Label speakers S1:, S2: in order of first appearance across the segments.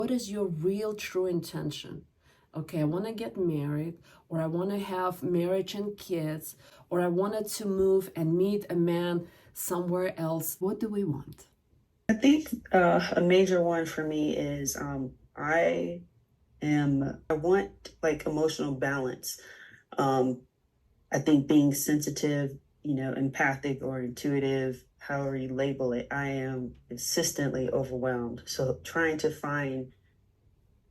S1: What is your real true intention? Okay, I want to get married, or I want to have marriage and kids, or I wanted to move and meet a man somewhere else. What do we want?
S2: I think a major one for me is I I want like emotional balance. Um, I think being sensitive, empathic or intuitive, however you label it, I am consistently overwhelmed. So trying to find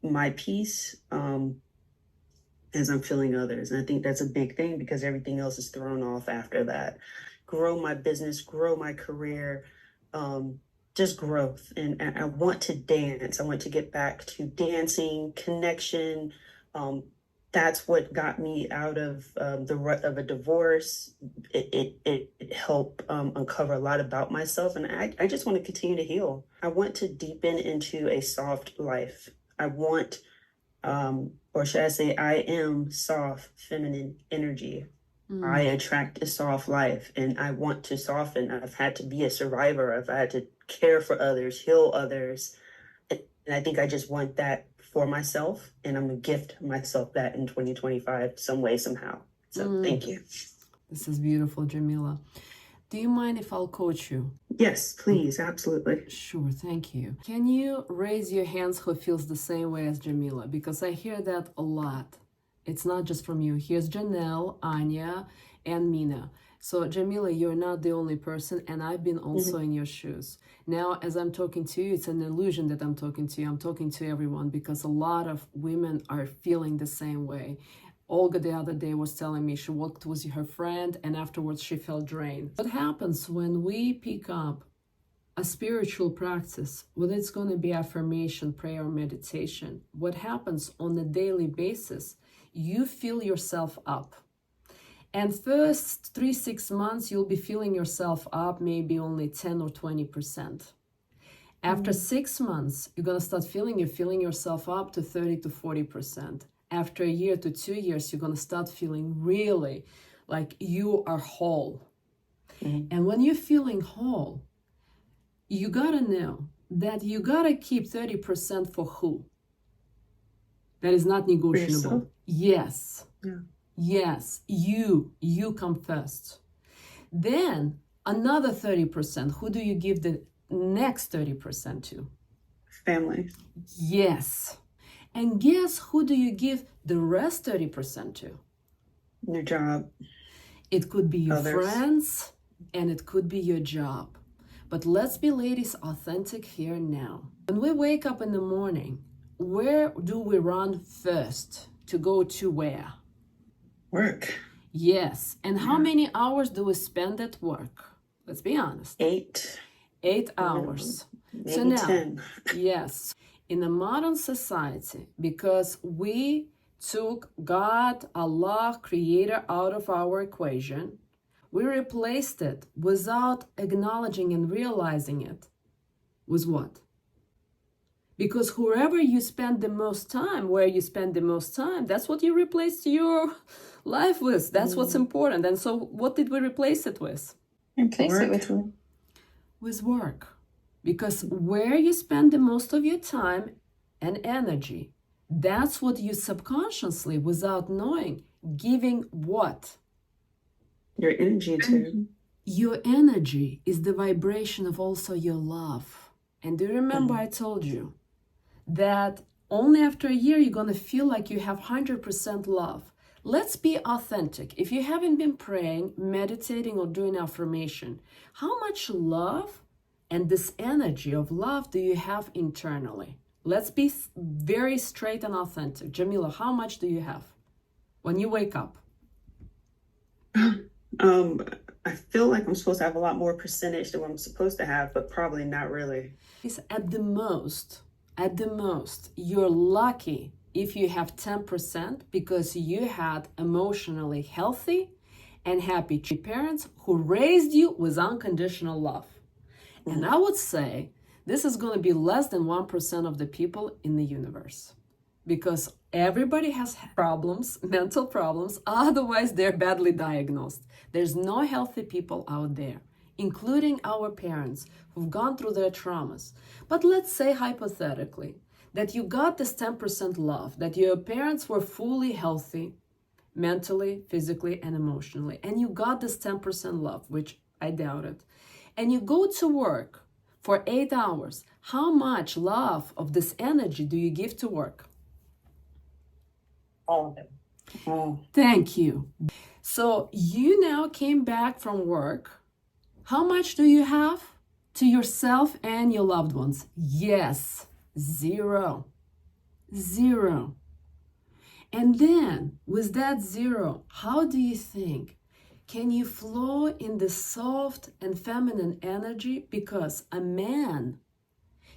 S2: my peace as I'm feeling others. And I think that's a big thing because everything else is thrown off after that. Grow my business, grow my career, just growth. And I want to dance. I want to get back to dancing, connection. Um, that's what got me out of the rut of a divorce. It helped uncover a lot about myself. And I just want to continue to heal. I want to deepen into a soft life. I want or should I say, I am soft, feminine energy. I attract a soft life and I want to soften. I've had to be a survivor. I've had to care for others, heal others. And I think I just want that for myself. And I'm going to gift myself that in 2025, some way, somehow. So thank you.
S1: This is beautiful, Jamila. Do you mind if I'll coach you?
S2: Yes, please. Absolutely.
S1: Sure, thank you. Can you raise your hands who feels the same way as Jamila? Because I hear that a lot. It's not just from you. Here's Janelle, Anya, and Mina. So Jamila, you're not the only person, and I've been also in your shoes. Now, as I'm talking to you, it's an illusion that I'm talking to you. I'm talking to everyone because a lot of women are feeling the same way. Olga the other day was telling me she walked with her friend and afterwards she felt drained. What happens when we pick up a spiritual practice, whether it's going to be affirmation, prayer, or meditation, what happens on a daily basis, you fill yourself up. And first 3-6 months, you'll be filling yourself up maybe only 10 or 20%. After 6 months, you're going to start filling yourself up to 30 to 40%. After a year to 2 years, you're going to start feeling really like you are whole. And when you're feeling whole, you got to know that you got to keep 30% for who? That is not negotiable. Yes.
S2: Yeah.
S1: Yes. You come first. Then another 30%, who do you give the next 30% to?
S2: Family.
S1: Yes. And guess who do you give the rest 30% to?
S2: Your job.
S1: It could be your
S2: Others.
S1: friends and it could be your job. But let's be ladies authentic here now. When we wake up in the morning, where do we run first to go to where?
S2: Work.
S1: Yes. And how many hours do we spend at work? Let's be honest.
S2: 8.
S1: 8 hours.
S2: Maybe
S1: So now,
S2: 10.
S1: yes, in a modern society, because we took God, Allah, Creator out of our equation, we replaced it without acknowledging and realizing it with what? Because wherever you spend the most time, where you spend the most time, that's what you replaced your life with. That's what's important. And so what did we replace it with?
S3: Replace it with what?
S1: With work. Because where you spend the most of your time and energy, that's what you subconsciously, without knowing, giving what?
S2: Your energy too.
S1: Your energy is the vibration of also your love. And do you remember I told you that only after a year you're going to feel like you have 100% love. Let's be authentic. If you haven't been praying, meditating, or doing affirmation, how much love and this energy of love do you have internally? Let's be very straight and authentic. Jamila, how much do you have when you wake up?
S2: I feel like I'm supposed to have a lot more percentage than what I'm supposed to have, but probably not really.
S1: It's at the most, you're lucky if you have 10% because you had emotionally healthy and happy parents who raised you with unconditional love. And I would say this is going to be less than 1% of the people in the universe because everybody has problems, mental problems, otherwise they're badly diagnosed. There's no healthy people out there, including our parents who've gone through their traumas. But let's say hypothetically that you got this 10% love, that your parents were fully healthy, mentally, physically, and emotionally, and you got this 10% love, which I doubt it, and you go to work for 8 hours, how much love of this energy do you give to work?
S2: All of it. Oh.
S1: Thank you. So you now came back from work. How much do you have to yourself and your loved ones? Yes, zero. Zero. And then with that zero, how do you think can you flow in the soft and feminine energy? Because a man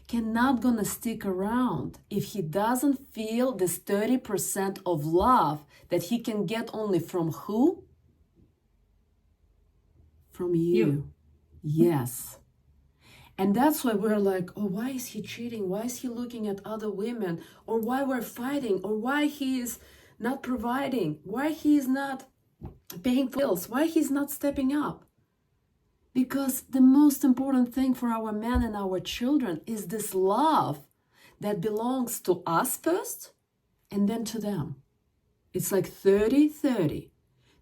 S1: cannot gonna stick around if he doesn't feel this 30% of love that he can get only from who? From you. Yes. And that's why we're like, oh, why is he cheating? Why is he looking at other women? Or why we're fighting? Or why he is not providing? Why he is not paying bills? Why he's not stepping up? Because the most important thing for our men and our children is this love that belongs to us first and then to them. It's like 30-30.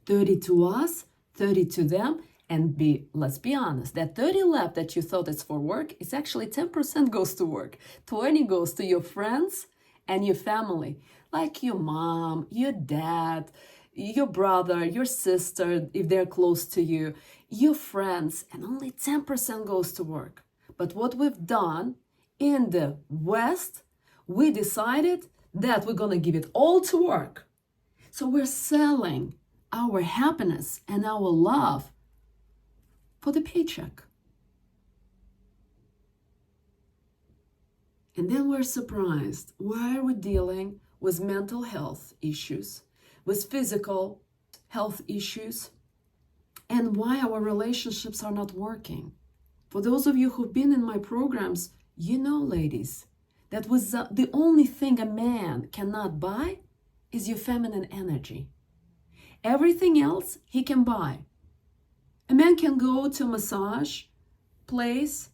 S1: 30 to us, 30 to them. And let's be honest, that 30 left that you thought is for work, it's actually 10% goes to work. 20 goes to your friends and your family, like your mom, your dad, your brother, your sister, if they're close to you, your friends, and only 10% goes to work. But what we've done in the West, we decided that we're going to give it all to work. So we're selling our happiness and our love for the paycheck. And then we're surprised. Why are we dealing with mental health issues, with physical health issues, and why our relationships are not working? For those of you who've been in my programs, you know, ladies, that was the only thing a man cannot buy is your feminine energy. Everything else he can buy. A man can go to a massage place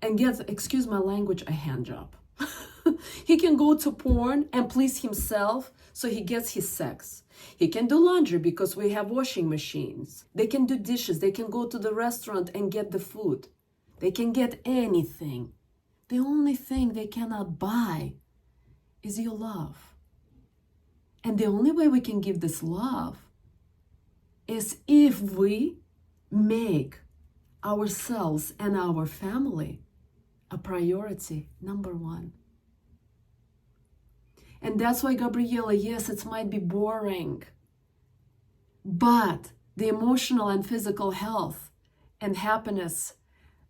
S1: and get, excuse my language, a hand job. He can go to porn and please himself so he gets his sex. He can do laundry because we have washing machines. They can do dishes. They can go to the restaurant and get the food. They can get anything. The only thing they cannot buy is your love. And the only way we can give this love is if we make ourselves and our family a priority, number one. And that's why, Gabriela, yes, it might be boring, but the emotional and physical health and happiness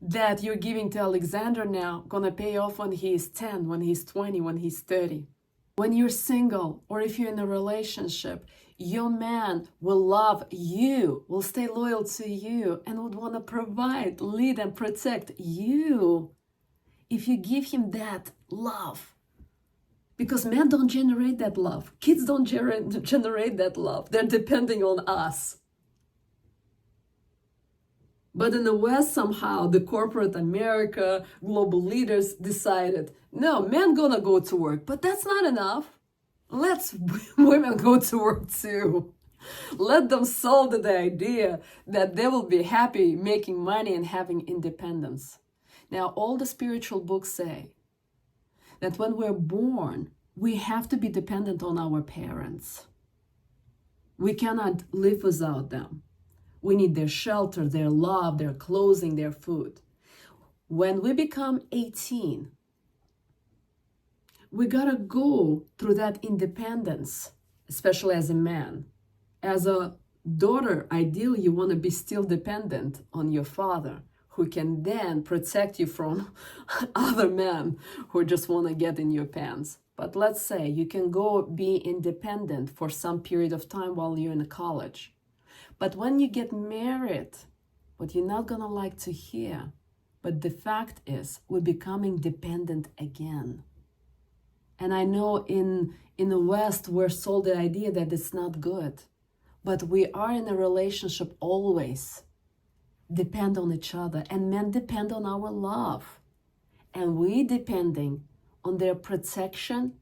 S1: that you're giving to Alexander now gonna pay off when he's 10, when he's 20, when he's 30. When you're single or if you're in a relationship, your man will love you, will stay loyal to you, and would want to provide, lead, and protect you if you give him that love. Because men don't generate that love. Kids don't generate that love. They're depending on us. But in the West, somehow, the corporate America, global leaders decided, no, men gonna go to work, but that's not enough. Let's women go to work too. Let them sold the idea that they will be happy making money and having independence. Now, all the spiritual books say that when we're born, we have to be dependent on our parents. We cannot live without them. We need their shelter, their love, their clothing, their food. When we become 18, we gotta go through that independence, especially as a man. As a daughter, ideally, you wanna be still dependent on your father, who can then protect you from other men who just wanna get in your pants. But let's say you can go be independent for some period of time while you're in college. But when you get married, what you're not gonna like to hear, but the fact is we're becoming dependent again. And I know in the West, we're sold the idea that it's not good, but we are in a relationship always depend on each other, and men depend on our love. And we depending on their protection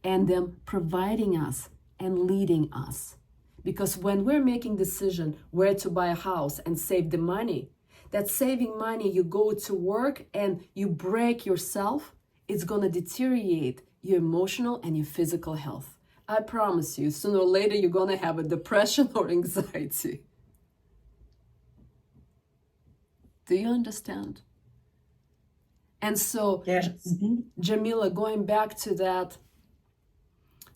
S1: and them providing us and leading us. Because when we're making decision where to buy a house and save the money, that saving money, you go to work and you break yourself, it's gonna deteriorate your emotional and your physical health. I promise you, sooner or later, you're gonna have a depression or anxiety. Do you understand? And so,
S2: Yes.
S1: Jamila, going back to that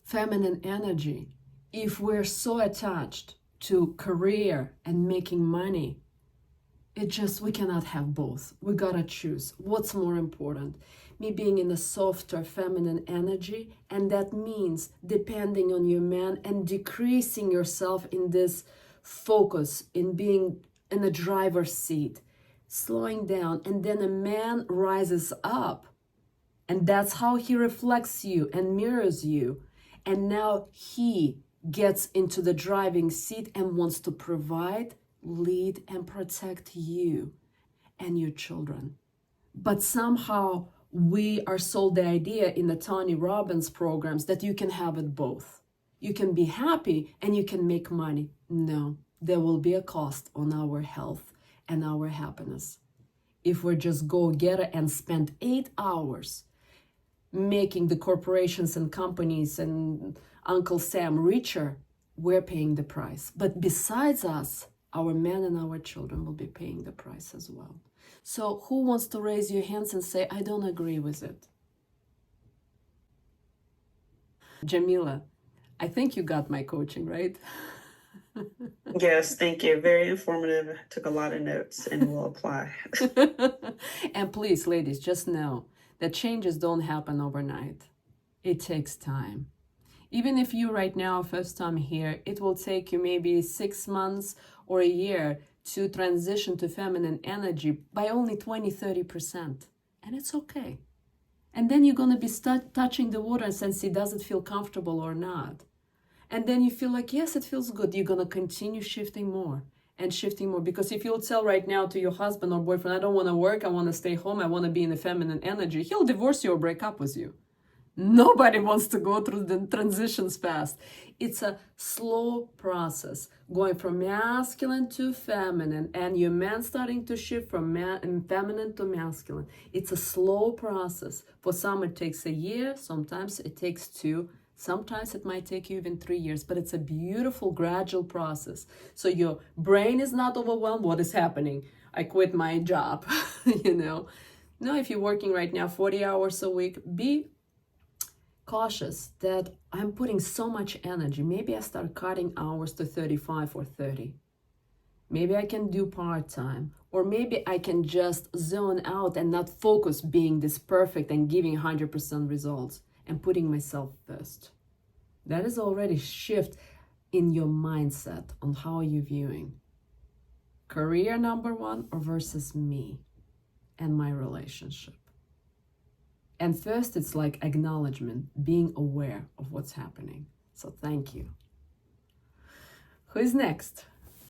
S1: feminine energy, if we're so attached to career and making money, we cannot have both. We gotta choose what's more important. Me being in a softer feminine energy, and that means depending on your man and decreasing yourself in this focus, in being in the driver's seat, slowing down, and then a man rises up, and that's how he reflects you and mirrors you, and now he gets into the driving seat and wants to provide, lead, and protect you and your children. But somehow we are sold the idea in the Tony Robbins programs that you can have it both. You can be happy and you can make money. No, there will be a cost on our health and our happiness. If we're just go-getter and spend 8 hours making the corporations and companies and Uncle Sam richer, we're paying the price. But besides us, our men and our children will be paying the price as well. So who wants to raise your hands and say, I don't agree with it? Jamila, I think you got my coaching, right?
S2: Yes, thank you. Very informative. Took a lot of notes and will apply.
S1: And please, ladies, just know that changes don't happen overnight. It takes time. Even if you right now, first time here, it will take you maybe 6 months or a year to transition to feminine energy by only 20-30%. And it's okay. And then you're going to be touching the water and see, does it feel comfortable or not? And then you feel like, yes, it feels good. You're going to continue shifting more and shifting more. Because if you'll tell right now to your husband or boyfriend, I don't want to work, I want to stay home, I want to be in the feminine energy, he'll divorce you or break up with you. Nobody wants to go through the transitions fast. It's a slow process, going from masculine to feminine, and your man starting to shift from feminine to masculine. It's a slow process. For some, it takes a year. Sometimes it takes 2. Sometimes it might take you even 3 years, but it's a beautiful, gradual process. So your brain is not overwhelmed. What is happening? I quit my job, No, if you're working right now 40 hours a week, be cautious that I'm putting so much energy. Maybe I start cutting hours to 35 or 30. Maybe I can do part-time, or maybe I can just zone out and not focus being this perfect and giving 100% results and putting myself first. That is already shift in your mindset on how you're viewing career number 1 or versus me and my relationship. And first, it's like acknowledgement, being aware of what's happening. So thank you. Who is next?